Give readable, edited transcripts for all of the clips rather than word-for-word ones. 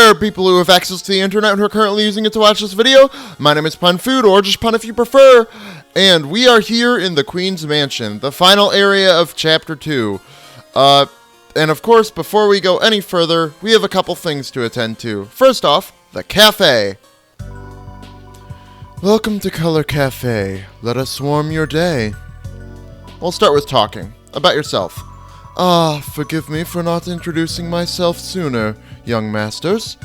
there, people who have access to the internet and who are currently using it to watch this video. My name is Pun Food, or just Pun if you prefer, and we are here in the Queen's Mansion, the final area of Chapter 2. And of course, before we go any further, we have a couple things to attend to. First off, the cafe. Welcome to Color Cafe. Let us warm your day. We'll start with talking. About yourself. Forgive me for not introducing myself sooner, young masters.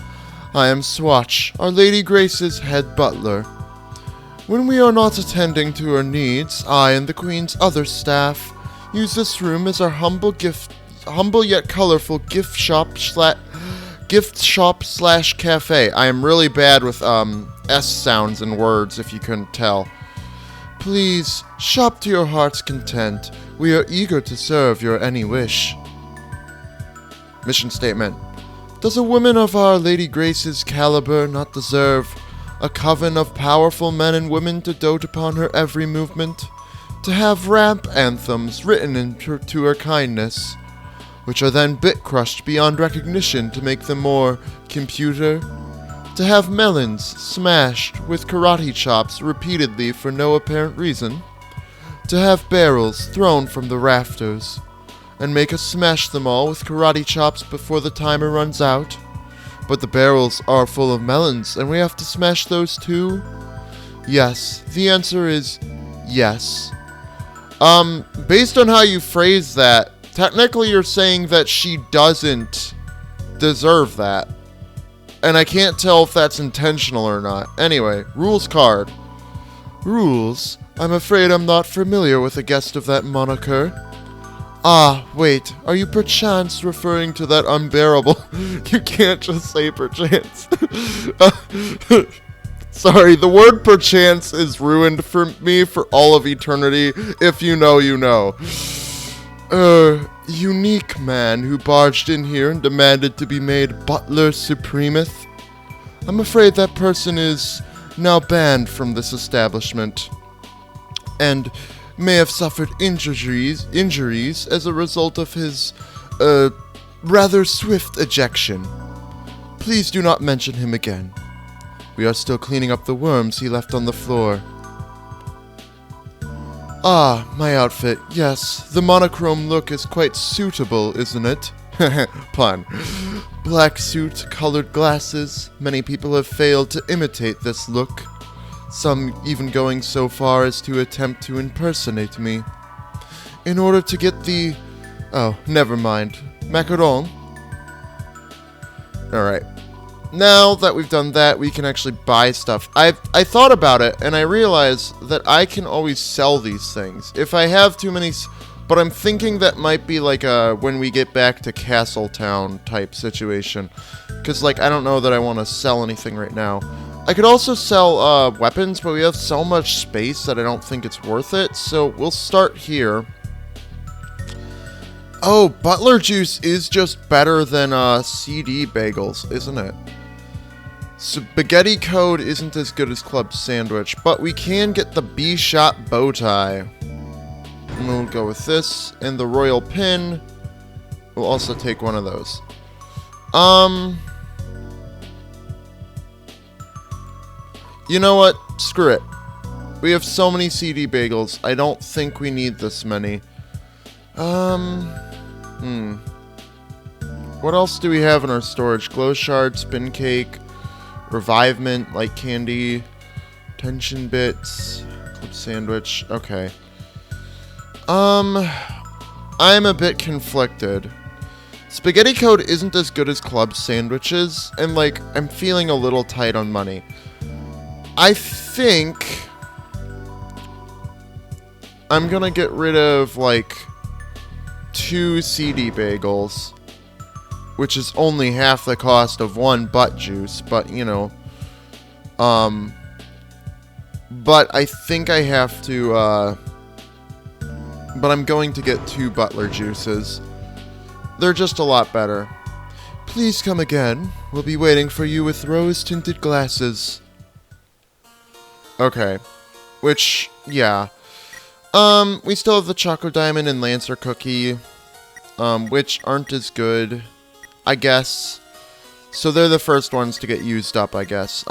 I am Swatch, Our Lady Grace's head butler. When we are not attending to her needs, I and the Queen's other staff use this room as our humble yet colorful gift shop slash cafe. I am really bad with S sounds and words, if you couldn't tell. Please, shop to your heart's content. We are eager to serve your any wish. Mission statement. Does a woman of Our Lady Grace's caliber not deserve a coven of powerful men and women to dote upon her every movement? To have rap anthems written into her kindness, which are then bit-crushed beyond recognition to make them more computer? To have melons smashed with karate chops repeatedly for no apparent reason? To have barrels thrown from the rafters, and make us smash them all with karate chops before the timer runs out? But the barrels are full of melons, and we have to smash those too? Yes, the answer is yes. Based on how you phrase that, technically you're saying that she doesn't deserve that. And I can't tell if that's intentional or not. Anyway, rules card. Rules? I'm afraid I'm not familiar with a guest of that moniker. Ah, wait, are you perchance referring to that unbearable... You can't just say perchance. Sorry, the word perchance is ruined for me for all of eternity. If you know, you know. Unique man who barged in here and demanded to be made Butler Supremeth. I'm afraid that person is now banned from this establishment, and may have suffered injuries as a result of his, rather swift ejection. Please do not mention him again. We are still cleaning up the worms he left on the floor. Ah, my outfit. Yes, the monochrome look is quite suitable, isn't it? Pun. Black suit, colored glasses. Many people have failed to imitate this look. Some even going so far as to attempt to impersonate me. In order to get the... Oh, never mind. Macaron? Alright. Now that we've done that, we can actually buy stuff. I thought about it, and I realized that I can always sell these things. If I have too many... But I'm thinking that might be like a when we get back to Castletown type situation. Because, like, I don't know that I want to sell anything right now. I could also sell weapons, but we have so much space that I don't think it's worth it. So we'll start here. Oh, Butler Juice is just better than CD Bagels, isn't it? Spaghetti Code isn't as good as Club Sandwich, but we can get the B-Shot Bow Tie. And we'll go with this, and the Royal Pin. We'll also take one of those. You know what? Screw it. We have so many CD Bagels, I don't think we need this many. What else do we have in our storage? Glow Shard, Spin Cake, Revivement, Light Candy, Tension Bits, Club Sandwich. Okay. I'm a bit conflicted. Spaghetti Code isn't as good as Club Sandwiches, and, like, I'm feeling a little tight on money. I think I'm gonna get rid of, like, 2 CD Bagels, which is only half the cost of 1 butt juice, but, you know, but I think I have to, but I'm going to get 2 Butler Juices. They're just a lot better. Please come again. We'll be waiting for you with rose-tinted glasses. Okay. Which, yeah. We still have the Choco Diamond and Lancer Cookie, which aren't as good, I guess. So they're the first ones to get used up, I guess.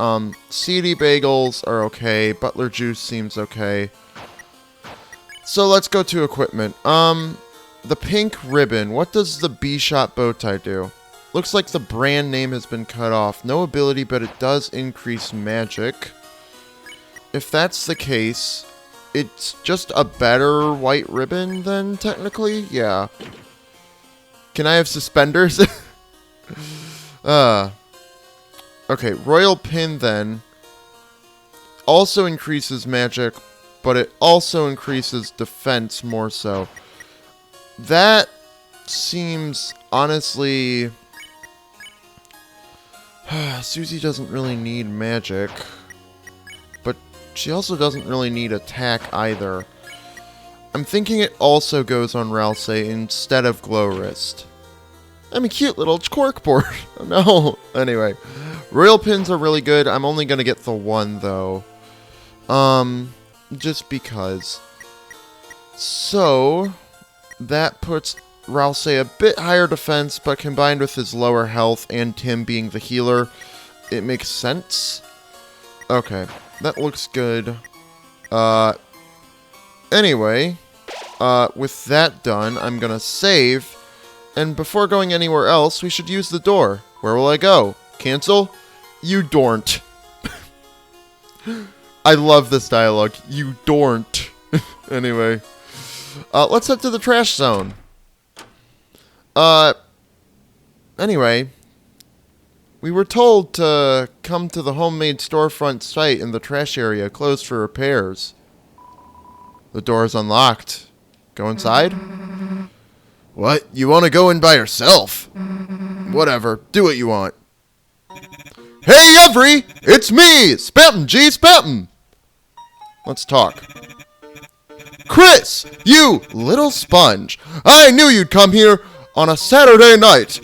Seedy bagels are okay. Butler juice seems okay. So let's go to equipment. The pink ribbon. What does the B-shot bow tie do? Looks like the brand name has been cut off. No ability, but it does increase magic. If that's the case, it's just a better white ribbon then, technically? Yeah. Can I have suspenders? Okay, royal pin then. Also increases magic, but it also increases defense more so. That seems, honestly... Susie doesn't really need magic. But she also doesn't really need attack either. I'm thinking it also goes on Ralsei instead of Glow Wrist. I'm a cute little corkboard. No. Anyway. Royal pins are really good. I'm only going to get the one, though. Just because. So, that puts Ralsei a bit higher defense, but combined with his lower health and Tim being the healer, it makes sense. Okay, that looks good. Anyway, with that done, I'm gonna save, and before going anywhere else, we should use the door. Where will I go? Cancel? You dorn't. I love this dialogue. You dorn't. Anyway. Let's head to the trash zone. Anyway. We were told to come to the homemade storefront site in the trash area, closed for repairs. The door is unlocked. Go inside? What? You want to go in by yourself? Whatever. Do what you want. Hey, Every! It's me! Spamton G. Spamton! Let's talk. Chris! You little sponge! I knew you'd come here on a Saturday night.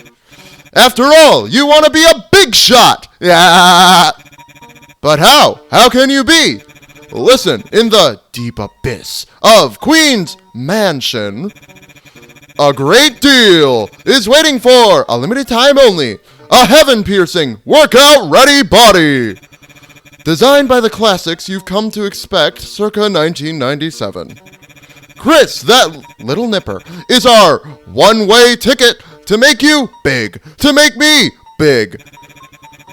After all, you want to be a big shot! Yeah! But how? How can you be? Listen, in the deep abyss of Queen's Mansion, a great deal is waiting for a limited time only. A heaven-piercing, workout-ready body. Designed by the classics you've come to expect circa 1997. Chris, that little nipper, is our one-way ticket to make you big. To make me big.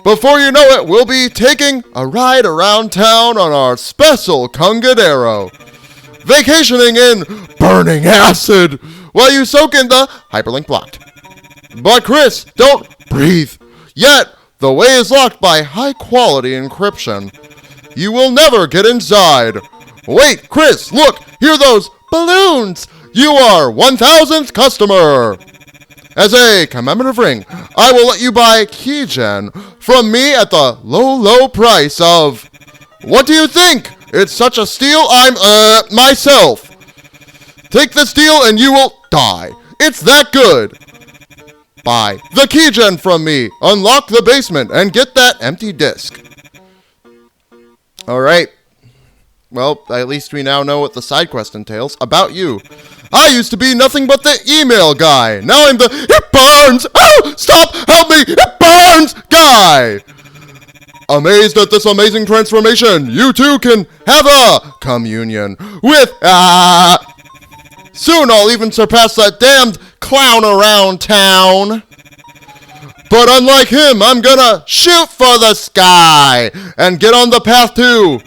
Before you know it, we'll be taking a ride around town on our special Congadero. Vacationing in burning acid while you soak in the hyperlink blocked. But Chris, don't breathe. Yet, the way is locked by high-quality encryption. You will never get inside. Wait, Chris, look, hear those balloons. You are 1,000th customer. As a commemorative ring, I will let you buy keygen from me at the low, low price of... What do you think? It's such a steal, I'm, myself. Take this deal and you will die. It's that good. Buy the keygen from me, unlock the basement, and get that empty disc. Alright. Well, at least we now know what the side quest entails. About you. I used to be nothing but the email guy. Now I'm the it burns! Oh! Stop! Help me! It burns! Guy! Amazed at this amazing transformation, you two can have a communion with soon I'll even surpass that damned clown around town. But unlike him, I'm gonna shoot for the sky and get on the path to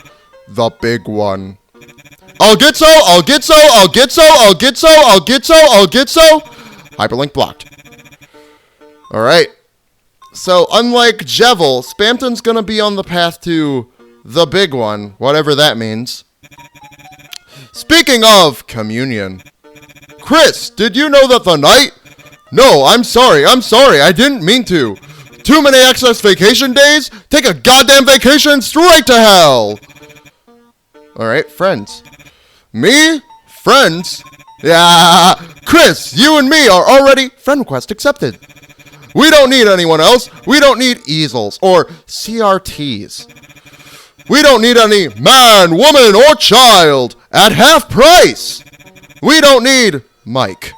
the big one. I'll get so. Hyperlink blocked. Alright. So, unlike Jevil, Spamton's gonna be on the path to the big one, whatever that means. Speaking of communion. Chris, did you know that the night... No, I'm sorry, I didn't mean to. Too many excess vacation days? Take a goddamn vacation straight to hell! Alright, friends. Me? Friends? Yeah! Chris, you and me are already friend request accepted. We don't need anyone else. We don't need easels or CRTs. We don't need any man, woman, or child at half price. We don't need Mike.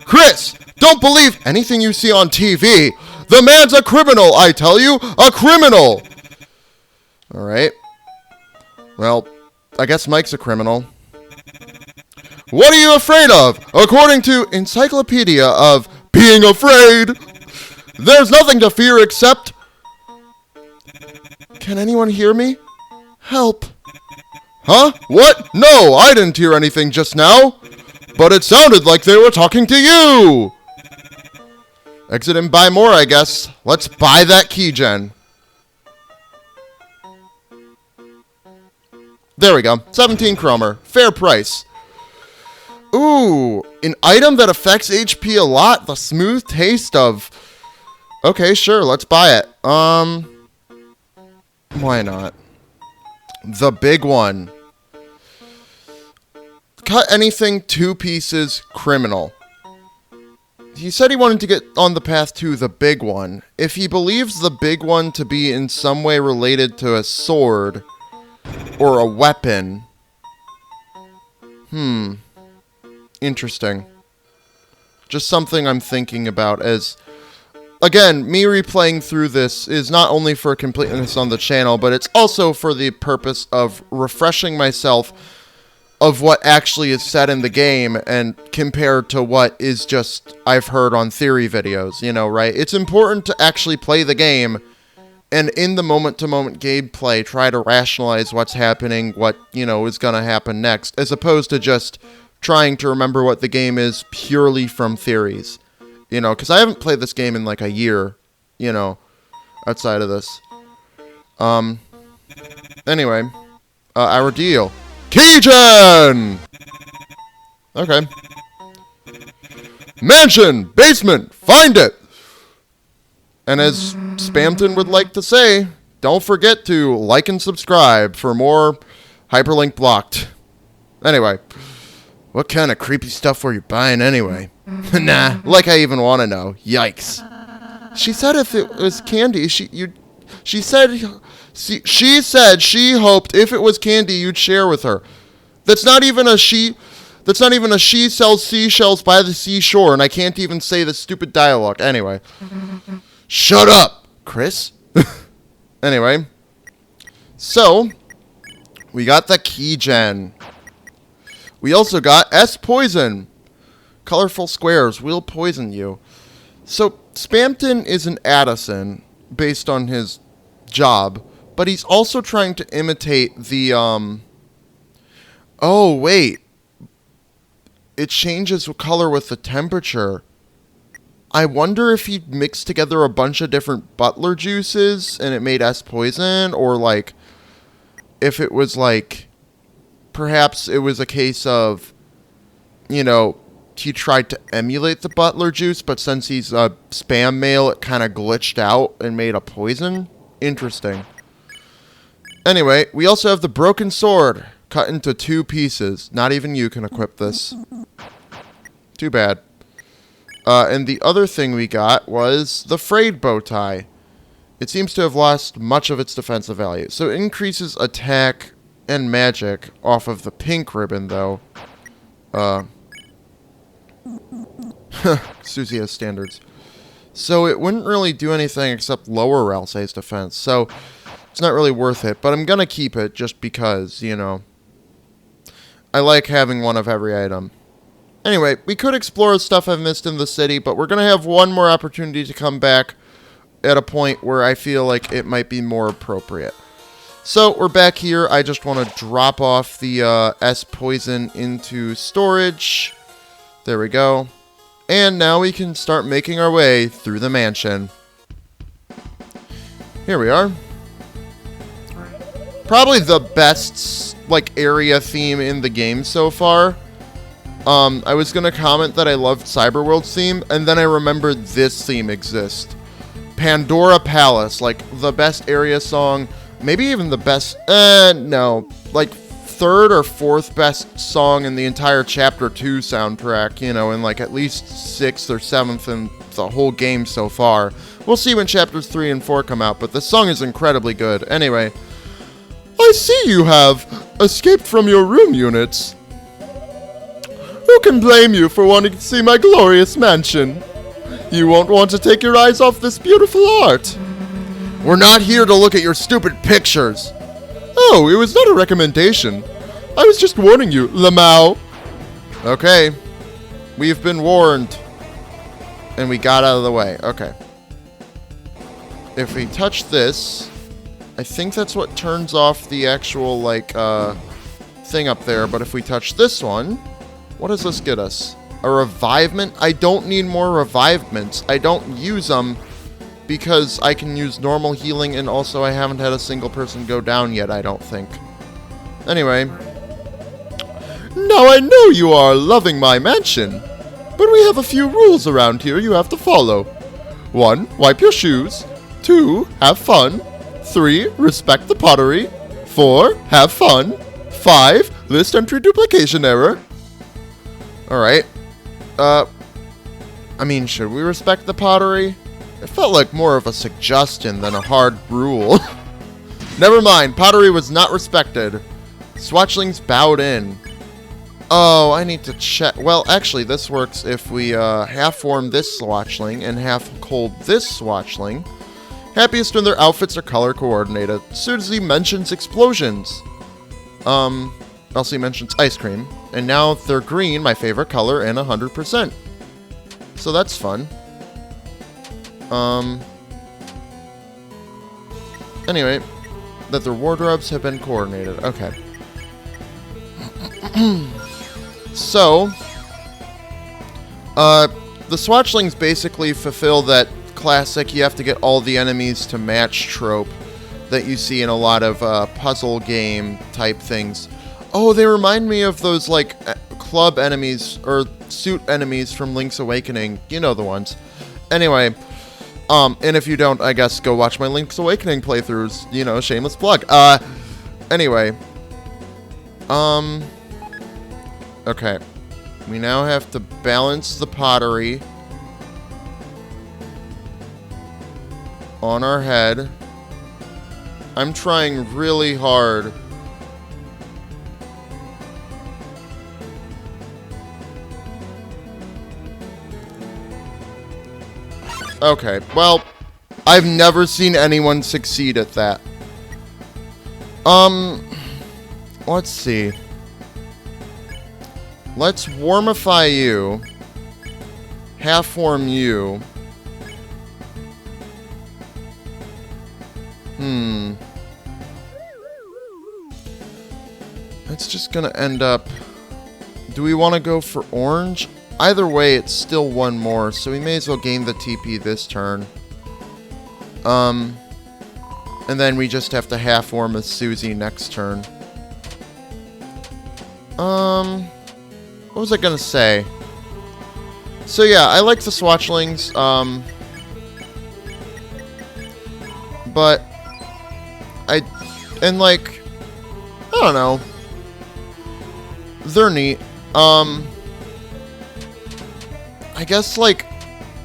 Chris, don't Don't believe anything you see on TV. The man's a criminal, I tell you. A criminal. Alright. Well, I guess Mike's a criminal. What are you afraid of? According to Encyclopedia of Being Afraid, there's nothing to fear except... Can anyone hear me? Help. Huh? What? No, I didn't hear anything just now. But it sounded like they were talking to you. Exit and buy more, I guess. Let's buy that keygen. There we go. 17 chromer. Fair price. Ooh, an item that affects HP a lot. The smooth taste of... Okay, sure, let's buy it. Why not? The big one. Cut anything 2 pieces, criminal. He said he wanted to get on the path to the big one. If he believes the big one to be in some way related to a sword or a weapon. Interesting. Just something I'm thinking about as... Again, me replaying through this is not only for completeness on the channel, but it's also for the purpose of refreshing myself of what actually is said in the game and compared to what is just I've heard on theory videos, you know, right? It's important to actually play the game and in the moment-to-moment gameplay try to rationalize what's happening, what, you know, is going to happen next, as opposed to just trying to remember what the game is purely from theories. You know, because I haven't played this game in like a year, you know, outside of this. Anyway, our deal. Keygen! Okay. Mansion! Basement! Find it! And as Spamton would like to say, don't forget to like and subscribe for more hyperlink blocked. Anyway, what kind of creepy stuff were you buying anyway? Nah, like I even want to know. Yikes. She said if it was candy, she said she hoped if it was candy you'd share with her. That's not even a she sells seashells by the seashore, and I can't even say the stupid dialogue. Anyway. Shut up, Chris. Anyway. So, we got the keygen. We also got S-Poison. Colorful squares will poison you. So, Spamton is an Addison, based on his job, but he's also trying to imitate the, Oh, wait. It changes color with the temperature. I wonder if he mixed together a bunch of different butler juices and it made S-Poison, or, like, if it was, like, perhaps it was a case of, you know, he tried to emulate the butler juice, but since he's a spam mail, it kind of glitched out and made a poison. Interesting. Anyway, we also have the broken sword, cut into 2 pieces. Not even you can equip this. Too bad. And the other thing we got was the frayed bow tie. It seems to have lost much of its defensive value. So it increases attack and magic off of the pink ribbon, though. Susie has standards. So it wouldn't really do anything except lower Ralsei's defense. So it's not really worth it. But I'm going to keep it just because, you know, I like having one of every item. Anyway, we could explore stuff I've missed in the city, but we're going to have one more opportunity to come back at a point where I feel like it might be more appropriate. So we're back here. I just want to drop off the S-Poison into storage. There we go. And now we can start making our way through the mansion. Here we are. Probably the best, like, area theme in the game so far. I was going to comment that I loved Cyberworld's theme, and then I remembered this theme exists. Pandora Palace, like, the best area song, maybe even the best, no, like, 3rd or 4th best song in the entire Chapter 2 soundtrack, you know, and, like, at least 6th or 7th in the whole game so far. We'll see when Chapters 3 and 4 come out, but the song is incredibly good. Anyway, I see you have escaped from your room units. Who can blame you for wanting to see my glorious mansion? You won't want to take your eyes off this beautiful art. We're not here to look at your stupid pictures. Oh, it was not a recommendation. I was just warning you, Lamau. Okay. We've been warned. And we got out of the way. Okay. If we touch this, I think that's what turns off the actual, like, thing up there. But if we touch this one, what does this get us? A revivement? I don't need more revivements. I don't use them because I can use normal healing, and also I haven't had a single person go down yet, I don't think. Anyway. Now I know you are loving my mansion, but we have a few rules around here you have to follow. 1. Wipe your shoes. 2. Have fun. 3. Respect the pottery. 4. Have fun. 5. List entry duplication error. Alright. I mean, should we respect the pottery? It felt like more of a suggestion than a hard rule. Never mind, pottery was not respected. Swatchlings bowed in. Oh, I need to check. Well, actually, this works if we half-form this swatchling and half-cold this swatchling. Happiest when their outfits are color-coordinated. Suzy mentions explosions. Elsie mentions ice cream. And now they're green, my favorite color, and 100%. So that's fun. Anyway, that their wardrobes have been coordinated. Okay. So, the swatchlings basically fulfill that classic you have to get all the enemies to match trope that you see in a lot of puzzle game type things. Oh, they remind me of those, like, club enemies, or suit enemies from Link's Awakening. You know the ones. Anyway, and if you don't, I guess go watch my Link's Awakening playthroughs. You know, shameless plug. Anyway. Okay. We now have to balance the pottery on our head. I'm trying really hard. Okay, well, I've never seen anyone succeed at that. Let's see. Let's warmify you. Half-warm you. It's just gonna end up... Do we want to go for orange? Either way, it's still one more, so we may as well gain the TP this turn. And then we just have to half-warm with Suzy next turn. What was I gonna say? So yeah, I like the swatchlings, but I don't know. They're neat. I guess, like,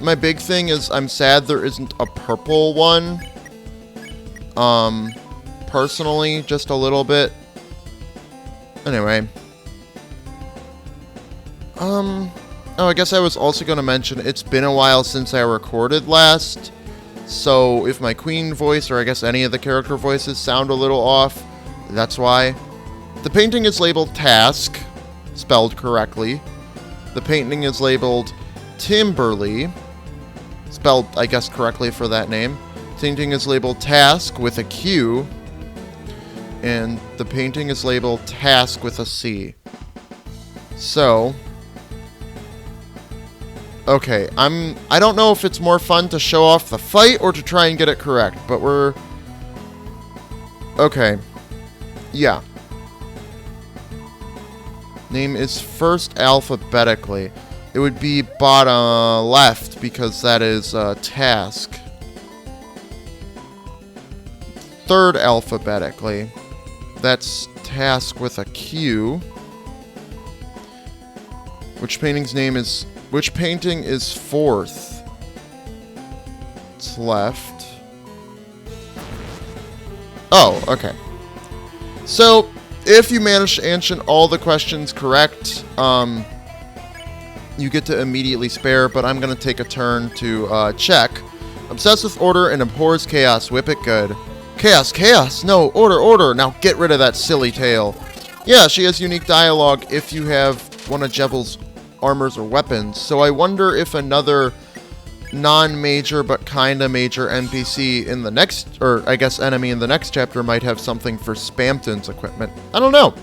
my big thing is I'm sad there isn't a purple one. Personally, just a little bit. Anyway. Oh, I guess I was also going to mention it's been a while since I recorded last. So if my queen voice, or I guess any of the character voices, sound a little off, that's why. The painting is labeled Task, spelled correctly. The painting is labeled Timberly, spelled, I guess, correctly for that name. Painting is labeled Task with a Q, and the painting is labeled Task with a C. So, okay, I don't know if it's more fun to show off the fight or to try and get it correct, but we're... Okay. Yeah. Name is first alphabetically. It would be bottom left because that is Task. Third alphabetically. That's Task with a Q. Which painting is fourth? It's left. Oh, okay. So, if you manage to answer all the questions correct, you get to immediately spare, but I'm going to take a turn to check. Obsessed with order and abhors chaos. Whip it good. Chaos, chaos! No, order, order! Now get rid of that silly tail. Yeah, she has unique dialogue if you have one of Jevel's armors or weapons, so I wonder if another non-major but kinda major NPC in the next, or I guess enemy in the next chapter might have something for Spamton's equipment. I don't know.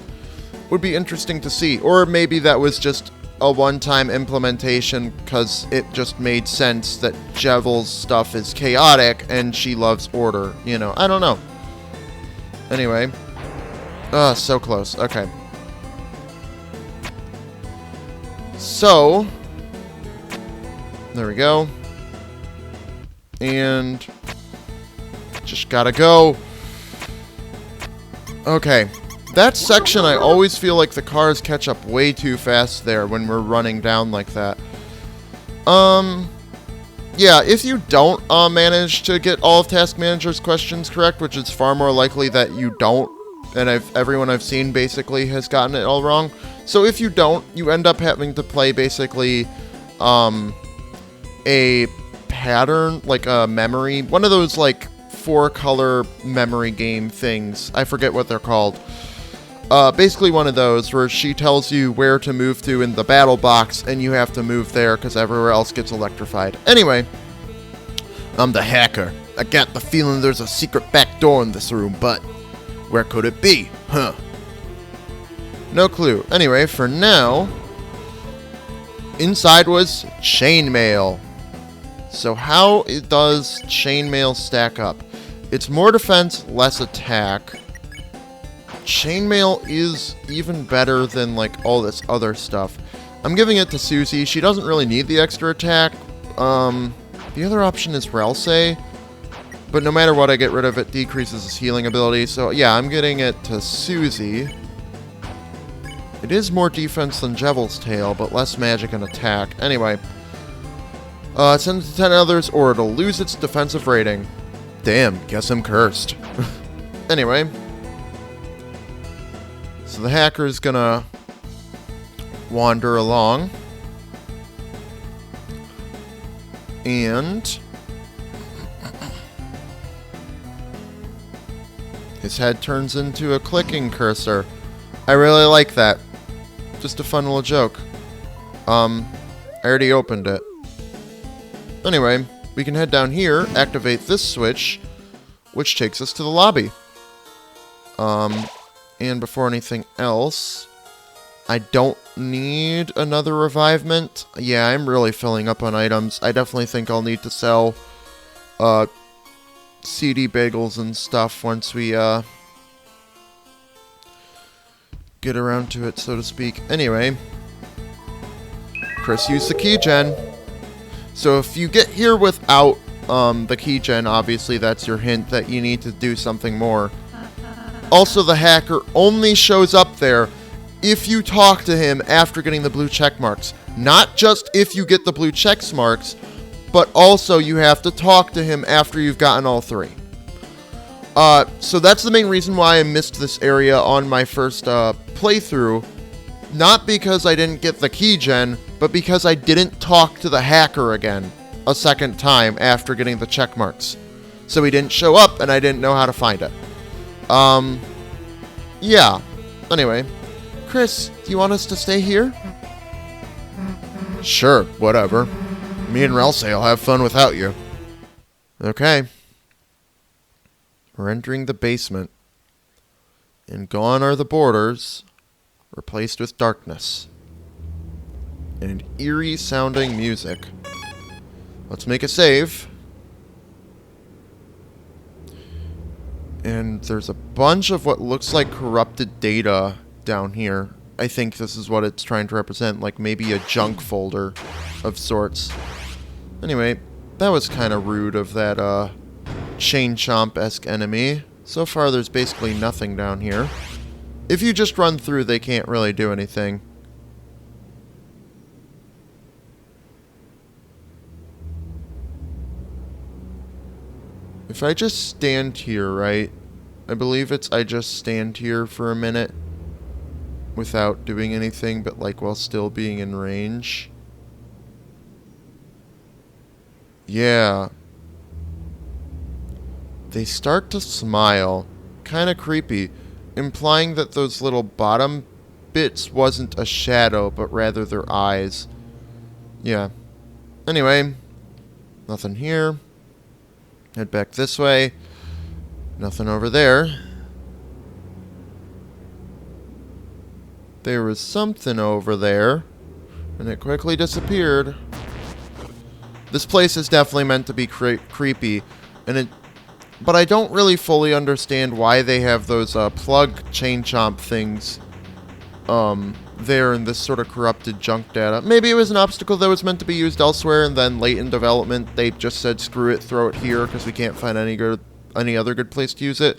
Would be interesting to see. Or maybe that was just a one-time implementation because it just made sense that Jevel's stuff is chaotic and she loves order. You know, I don't know. Anyway. So close. Okay. So, there we go. And just gotta go. Okay. That section, I always feel like the cars catch up way too fast there when we're running down like that. Yeah, if you don't manage to get all of Task Manager's questions correct, which is far more likely that you don't, and everyone I've seen basically has gotten it all wrong. So if you don't, you end up having to play basically a pattern, like a memory, one of those like 4-color memory game things. I forget what they're called. Basically one of those where she tells you where to move to in the battle box, and you have to move there because everywhere else gets electrified. Anyway, I'm the hacker. I got the feeling there's a secret back door in this room, but where could it be? Huh. No clue. Anyway, for now, inside was chainmail. So how does chainmail stack up? It's more defense, less attack. Chainmail is even better than like all this other stuff. I'm giving it to Susie. She doesn't really need the extra attack. The other option is Ralsei, but no matter what I get rid of, it decreases his healing ability. So yeah, I'm getting it to Susie. It is more defense than Jevel's tail, but less magic and attack. Anyway, send it to 10 others or it'll lose its defensive rating. Damn, guess I'm cursed. Anyway, so the hacker's gonna wander along. And his head turns into a clicking cursor. I really like that. Just a fun little joke. I already opened it. Anyway, we can head down here, activate this switch, which takes us to the lobby. And before anything else, I don't need another revivement. Yeah, I'm really filling up on items. I definitely think I'll need to sell CD bagels and stuff once we get around to it, so to speak. Anyway, Chris used the keygen. So if you get here without the keygen, obviously that's your hint that you need to do something more. Also, the hacker only shows up there if you talk to him after getting the blue check marks. Not just if you get the blue check marks, but also you have to talk to him after you've gotten all 3. So that's the main reason why I missed this area on my first playthrough. Not because I didn't get the keygen, but because I didn't talk to the hacker again a second time after getting the check marks. So he didn't show up and I didn't know how to find it. Yeah. Anyway, Chris, do you want us to stay here? Sure, whatever. Me and Ralsei will have fun without you. Okay. We're entering the basement. And gone are the borders, replaced with darkness. And eerie sounding music. Let's make a save. And there's a bunch of what looks like corrupted data down here. I think this is what it's trying to represent, like maybe a junk folder of sorts. Anyway, that was kind of rude of that Chain Chomp-esque enemy. So far there's basically nothing down here. If you just run through, they can't really do anything. If I just stand here, right? I believe it's I just stand here for a minute without doing anything, but like while still being in range. Yeah. They start to smile. Kind of creepy. Implying that those little bottom bits wasn't a shadow, but rather their eyes. Yeah. Anyway. Nothing here. Head back this way. Nothing over there. There was something over there, and it quickly disappeared. This place is definitely meant to be creepy, but I don't really fully understand why they have those plug chain chomp things there in this sort of corrupted junk data. Maybe it was an obstacle that was meant to be used elsewhere, and then late in development they just said screw it, throw it here because we can't find any other good place to use it.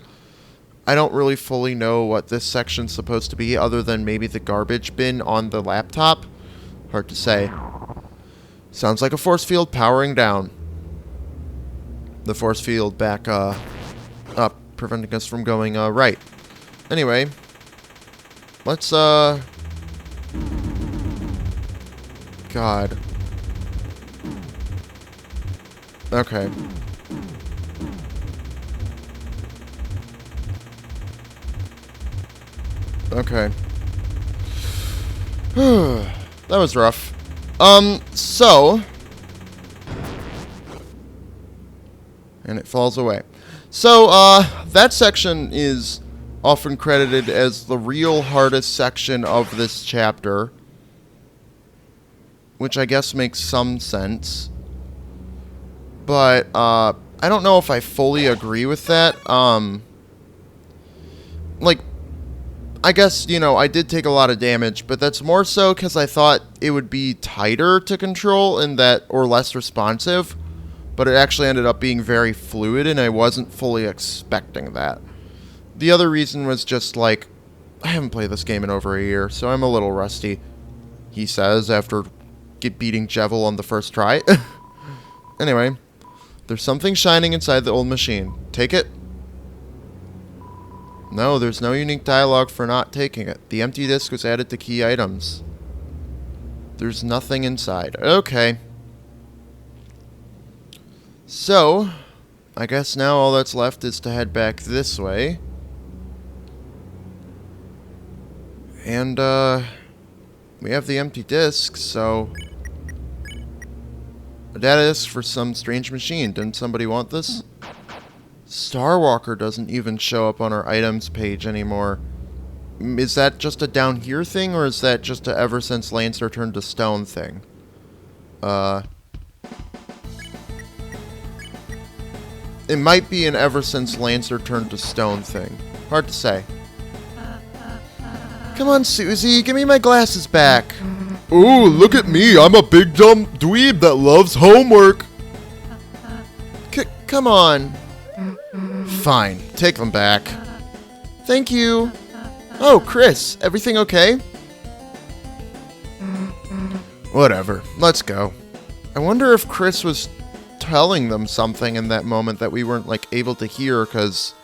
I don't really fully know what this section's supposed to be, other than maybe the garbage bin on the laptop. Hard to say. Sounds like a force field powering down. The force field back up, preventing us from going right. Anyway, let's God. Okay. Okay. That was rough. So... And it falls away. So, that section is often credited as the real hardest section of this chapter. Which I guess makes some sense. But, I don't know if I fully agree with that. Like, I guess, you know, I did take a lot of damage, but that's more so because I thought it would be tighter to control and that, or less responsive, but it actually ended up being very fluid, and I wasn't fully expecting that. The other reason was just, like, I haven't played this game in over a year, so I'm a little rusty, he says, after beating Jevil on the first try. Anyway, there's something shining inside the old machine. Take it? No, there's no unique dialogue for not taking it. The empty disc was added to key items. There's nothing inside. Okay. So, I guess now all that's left is to head back this way. And, we have the empty disc, so... A data disk for some strange machine. Didn't somebody want this? Starwalker doesn't even show up on our items page anymore. Is that just a down here thing, or is that just a ever since Lancer turned to stone thing? It might be an ever since Lancer turned to stone thing. Hard to say. Come on, Susie, give me my glasses back. Ooh, look at me. I'm a big dumb dweeb that loves homework. Come on. Fine, take them back. Thank you. Oh, Chris, everything okay? Whatever, let's go. I wonder if Chris was telling them something in that moment that we weren't, like, able to hear, because...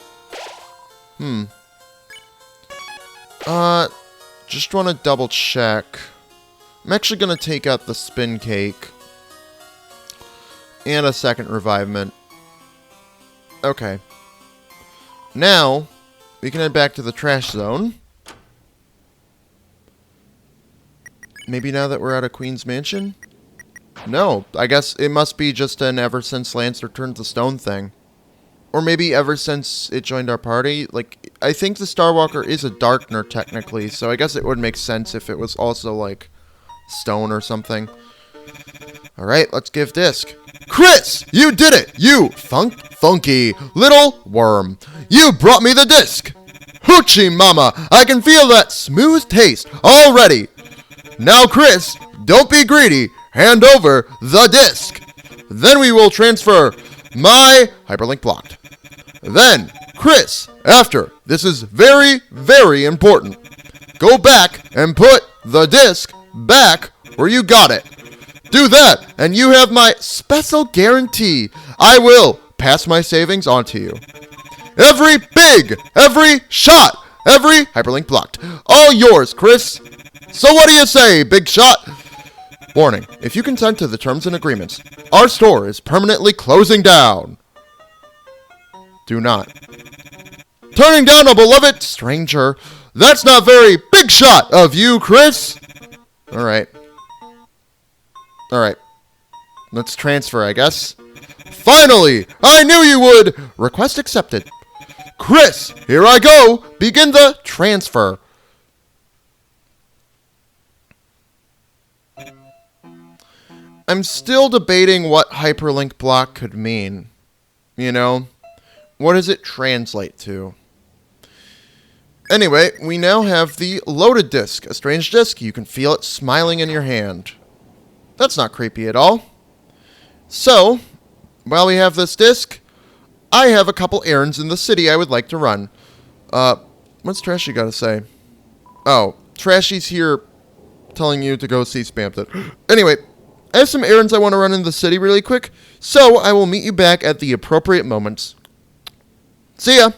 Just want to double check. I'm actually going to take out the spin cake. And a second revivement. Okay. Now, we can head back to the trash zone. Maybe now that we're out of Queen's Mansion? No, I guess it must be just an ever since Lancer turned to stone thing. Or maybe ever since it joined our party. Like, I think the Starwalker is a Darkner technically, so I guess it would make sense if it was also, like, stone or something. Alright, let's give disc. Chris! You did it! You funky little worm. You brought me the disc! Hoochie mama! I can feel that smooth taste already! Now, Chris, don't be greedy. Hand over the disc. Then we will transfer my hyperlink blocked. Then, Chris, after, this is very, very important. Go back and put the disc back where you got it. Do that, and you have my special guarantee. I will pass my savings on to you. Every shot, every hyperlink blocked. All yours, Chris. So what do you say, big shot? Warning, if you consent to the terms and agreements, our store is permanently closing down. Do not. Turning down a beloved stranger. That's not very big shot of you, Chris. Alright. Alright. Let's transfer, I guess. Finally! I knew you would! Request accepted. Chris, here I go! Begin the transfer. I'm still debating what hyperlink block could mean. You know? What does it translate to? Anyway, we now have the loaded disc. A strange disc. You can feel it smiling in your hand. That's not creepy at all. So, while we have this disc, I have a couple errands in the city I would like to run. What's Trashy got to say? Oh, Trashy's here telling you to go see Spamton. Anyway, I have some errands I want to run in the city really quick, so I will meet you back at the appropriate moments. See ya!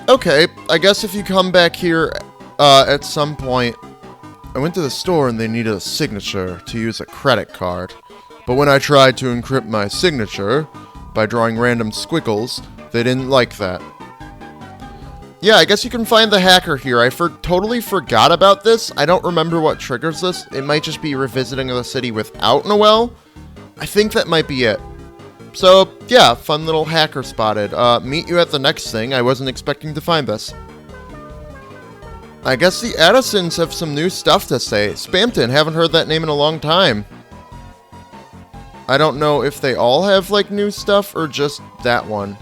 Okay, I guess if you come back here at some point, I went to the store and they needed a signature to use a credit card. But when I tried to encrypt my signature by drawing random squiggles, they didn't like that. Yeah, I guess you can find the hacker here. I totally forgot about this. I don't remember what triggers this. It might just be revisiting the city without Noelle. I think that might be it. So, yeah, fun little hacker spotted. Meet you at the next thing. I wasn't expecting to find this. I guess the Addisons have some new stuff to say. Spamton, haven't heard that name in a long time. I don't know if they all have, like, new stuff or just that one.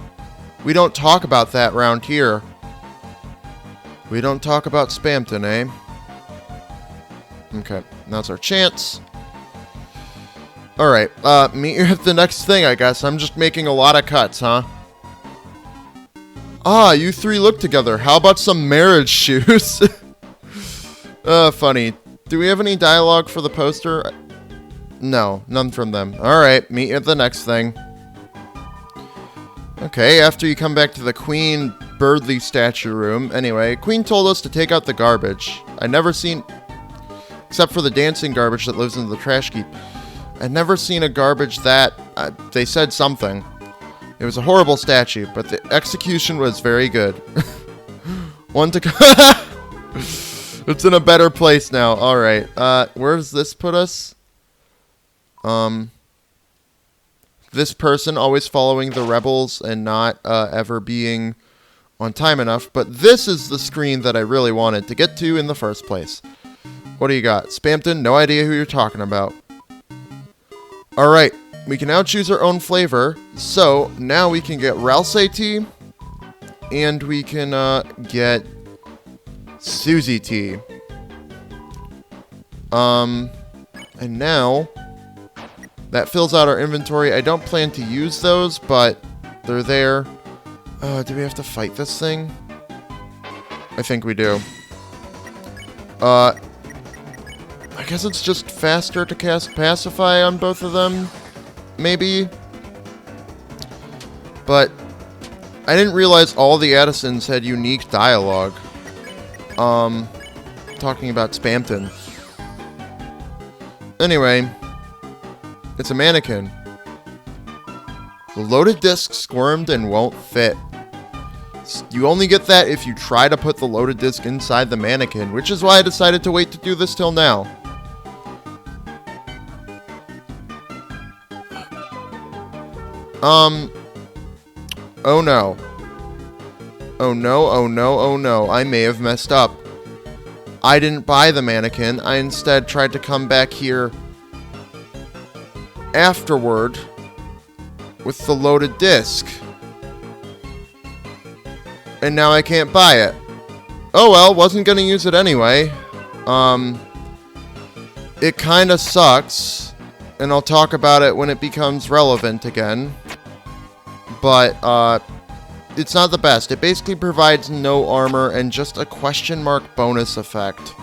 We don't talk about that round here. We don't talk about Spamton, eh? Okay, now's our chance. Alright, meet you at the next thing, I guess. I'm just making a lot of cuts, huh? Ah, you three look together. How about some marriage shoes? Funny. Do we have any dialogue for the poster? No, none from them. Alright, meet you at the next thing. Okay, after you come back to the Queen Birdley statue room. Anyway, Queen told us to take out the garbage. I'd never seen... Except for the dancing garbage that lives in the trash heap. I'd never seen a garbage that... they said something. It was a horrible statue, but the execution was very good. One to... It's in a better place now. Alright, where does this put us? This person always following the rebels and not ever being on time enough. But this is the screen that I really wanted to get to in the first place. What do you got? Spamton, no idea who you're talking about. Alright, we can now choose our own flavor. So, now we can get Ralsei tea. And we can get Suzy tea. And now... that fills out our inventory. I don't plan to use those, but they're there. Do we have to fight this thing? I think we do. I guess it's just faster to cast Pacify on both of them. Maybe. But I didn't realize all the Addisons had unique dialogue. Talking about Spamton. Anyway... it's a mannequin. The loaded disc squirmed and won't fit. You only get that if you try to put the loaded disc inside the mannequin, which is why I decided to wait to do this till now. Oh no. Oh no, oh no, oh no. I may have messed up. I didn't buy the mannequin. I instead tried to come back here afterward with the loaded disc. And now I can't buy it. Oh well, wasn't gonna use it anyway. It kinda sucks, and I'll talk about it when it becomes relevant again. But, it's not the best. It basically provides no armor and just a question mark bonus effect.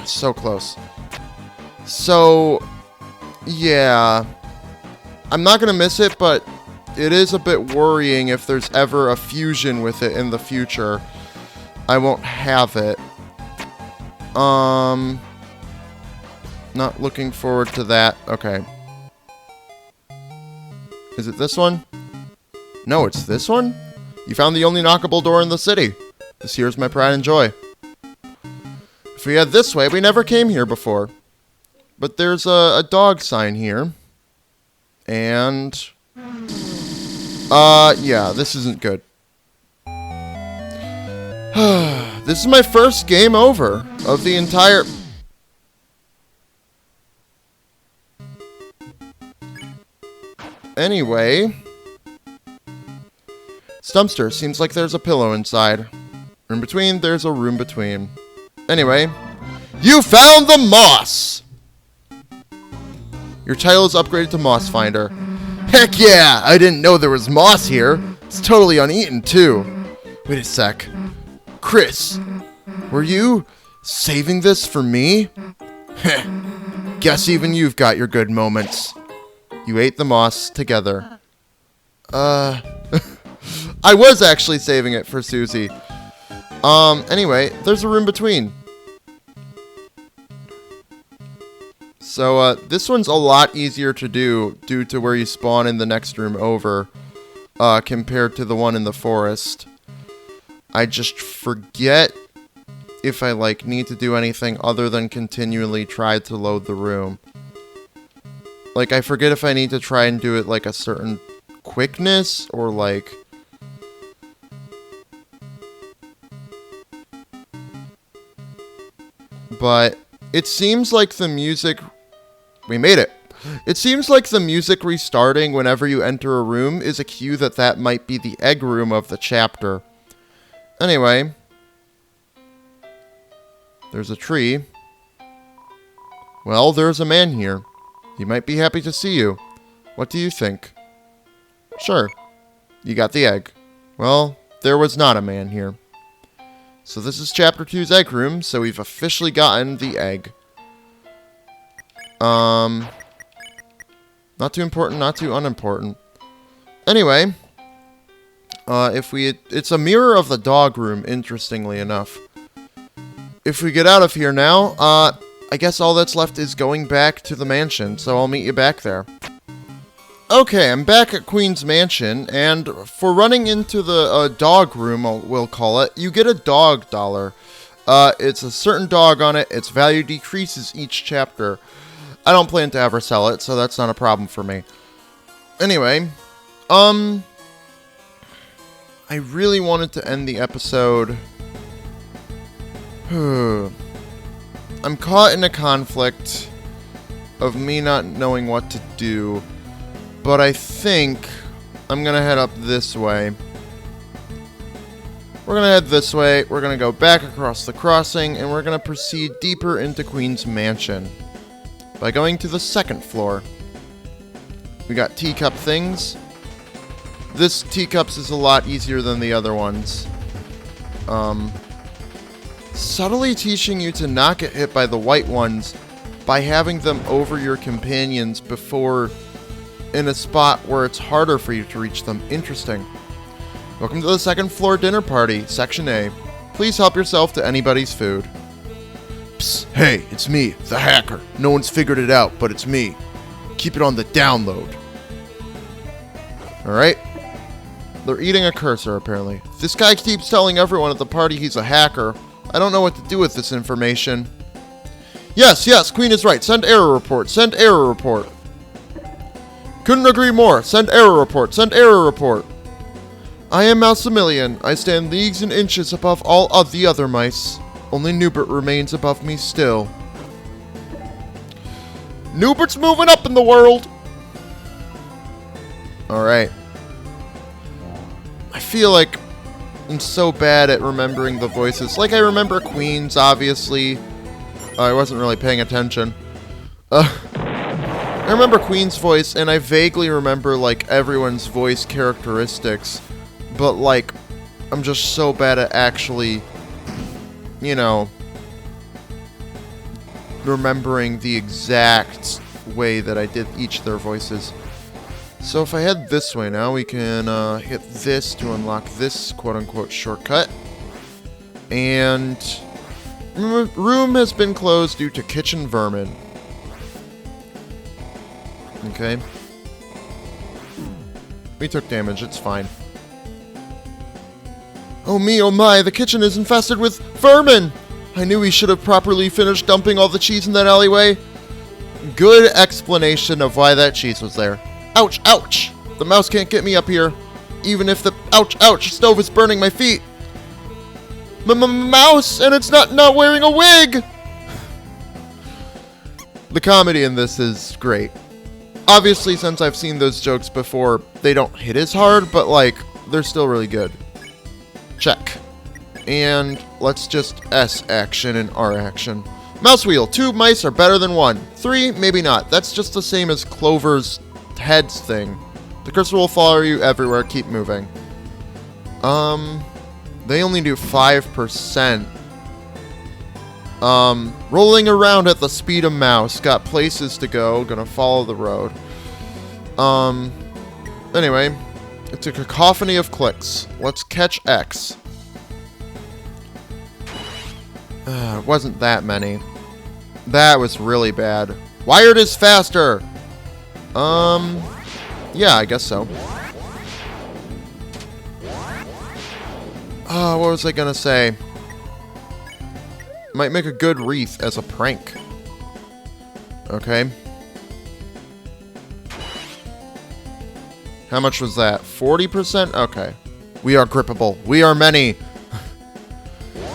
So close. So, yeah. I'm not gonna miss it, but it is a bit worrying if there's ever a fusion with it in the future. I won't have it. Not looking forward to that. Okay. Is it this one? No, it's this one? You found the only knockable door in the city. This here's my pride and joy. If we head this way, we never came here before. But there's a dog sign here. And... yeah, this isn't good. This is my first game over of the entire... Anyway... Stumpster, seems like there's a pillow inside. In between, there's a room between. Anyway, you found the moss! Your title is upgraded to Moss Finder. Heck yeah! I didn't know there was moss here. It's totally uneaten, too. Wait a sec. Chris, were you saving this for me? Heh. Guess even you've got your good moments. You ate the moss together. I was actually saving it for Susie. Anyway, there's a room between. So, this one's a lot easier to do due to where you spawn in the next room over, compared to the one in the forest. I just forget if I, like, need to do anything other than continually try to load the room. Like, I forget if I need to try and do it, like, a certain quickness, or, like... But it seems like the music... We made it! It seems like the music restarting whenever you enter a room is a cue that that might be the egg room of the chapter. Anyway. There's a tree. Well, there's a man here. He might be happy to see you. What do you think? Sure. You got the egg. Well, there was not a man here. So this is Chapter 2's egg room, so we've officially gotten the egg. Not too important, not too unimportant. Anyway, it's a mirror of the dog room, interestingly enough. If we get out of here now, I guess all that's left is going back to the mansion, so I'll meet you back there. Okay, I'm back at Queen's Mansion, and for running into the dog room, we'll call it, you get a dog dollar. It's a certain dog on it, its value decreases each chapter. I don't plan to ever sell it, so that's not a problem for me. Anyway, I really wanted to end the episode. I'm caught in a conflict of me not knowing what to do. But I think I'm going to head up this way. We're going to head this way, we're going to go back across the crossing, and we're going to proceed deeper into Queen's Mansion. By going to the second floor. We got teacup things. This teacups is a lot easier than the other ones. Subtly teaching you to not get hit by the white ones by having them over your companions before... in a spot where it's harder for you to reach them. Interesting. Welcome to the second floor dinner party, Section A. Please help yourself to anybody's food. Psst, hey, it's me, the hacker. No one's figured it out, but it's me. Keep it on the download. Alright. They're eating a cursor, apparently. This guy keeps telling everyone at the party he's a hacker. I don't know what to do with this information. Yes, Queen is right. Send error report. Send error report. Couldn't agree more. Send error report. Send error report. I am Maximilian. I stand leagues and inches above all of the other mice. Only Newbert remains above me still. Newbert's moving up in the world. Alright. I feel like I'm so bad at remembering the voices. Like, I remember Queen's, obviously. I wasn't really paying attention. I remember Queen's voice, and I vaguely remember, like, everyone's voice characteristics. But, like, I'm just so bad at actually, you know, remembering the exact way that I did each of their voices. So if I head this way now, we can hit this to unlock this quote-unquote shortcut. And Room has been closed due to kitchen vermin. Okay. We took damage, it's fine. Oh me, oh my, the kitchen is infested with vermin! I knew we should have properly finished dumping all the cheese in that alleyway. Good explanation of why that cheese was there. Ouch, ouch! The mouse can't get me up here. Even if the... Ouch, ouch! Stove is burning my feet! Mouse! And it's not wearing a wig! The comedy in this is great. Obviously, since I've seen those jokes before, they don't hit as hard, but, like, they're still really good. Check. And let's just S action and R action. Mouse wheel. 2 mice are better than 1. 3, maybe not. That's just the same as Clover's heads thing. The cursor will follow you everywhere. Keep moving. They only do 5%. Rolling around at the speed of mouse. Got places to go. Gonna follow the road. Anyway. It's a cacophony of clicks. Let's catch X. It wasn't that many. That was really bad. Wired is faster! Yeah, I guess so. What was I gonna say? Might make a good wreath as a prank. Okay. How much was that? 40%? Okay. We are grippable. We are many.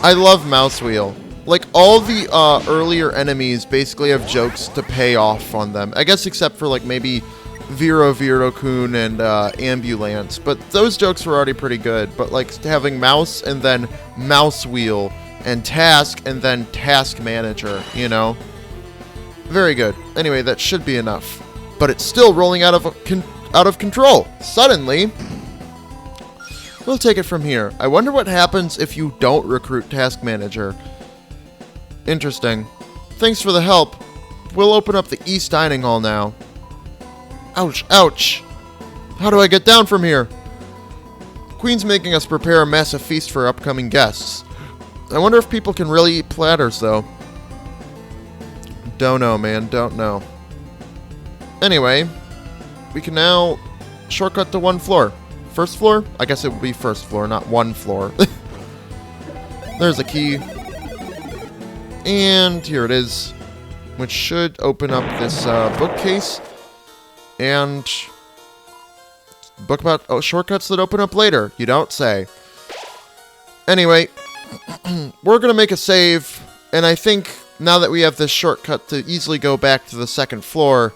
I love Mouse Wheel. Like, all the earlier enemies basically have jokes to pay off on them. I guess except for, like, maybe Viro-Kun and Ambulance. But those jokes were already pretty good. But, like, having Mouse and then Mouse Wheel and Task and then Task Manager, you know? Very good. Anyway, that should be enough. But it's still rolling out of control. Suddenly... We'll take it from here. I wonder what happens if you don't recruit Task Manager. Interesting. Thanks for the help. We'll open up the East Dining Hall now. Ouch, ouch. How do I get down from here? Queen's making us prepare a massive feast for upcoming guests. I wonder if people can really eat platters, though. Don't know, man. Don't know. Anyway, we can now shortcut to 1 floor. First floor? I guess it would be first floor, not 1 floor. There's a key. And here it is. Which should open up this bookcase. And... book about shortcuts that open up later. You don't say. Anyway. We're going to make a save. And I think now that we have this shortcut to easily go back to the 2nd floor,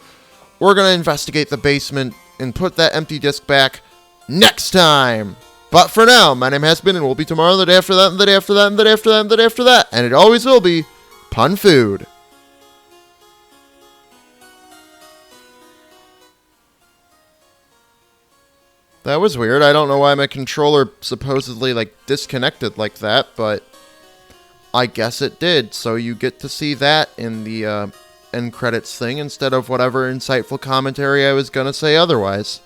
we're going to investigate the basement and put that empty disc back next time. But for now, my name has been and will be tomorrow, the day after that, and the day after that, and the day after that, and the day after that. And it always will be Pun Food. That was weird. I don't know why my controller supposedly, like, disconnected like that, but I guess it did. So you get to see that in the end credits thing instead of whatever insightful commentary I was gonna say otherwise.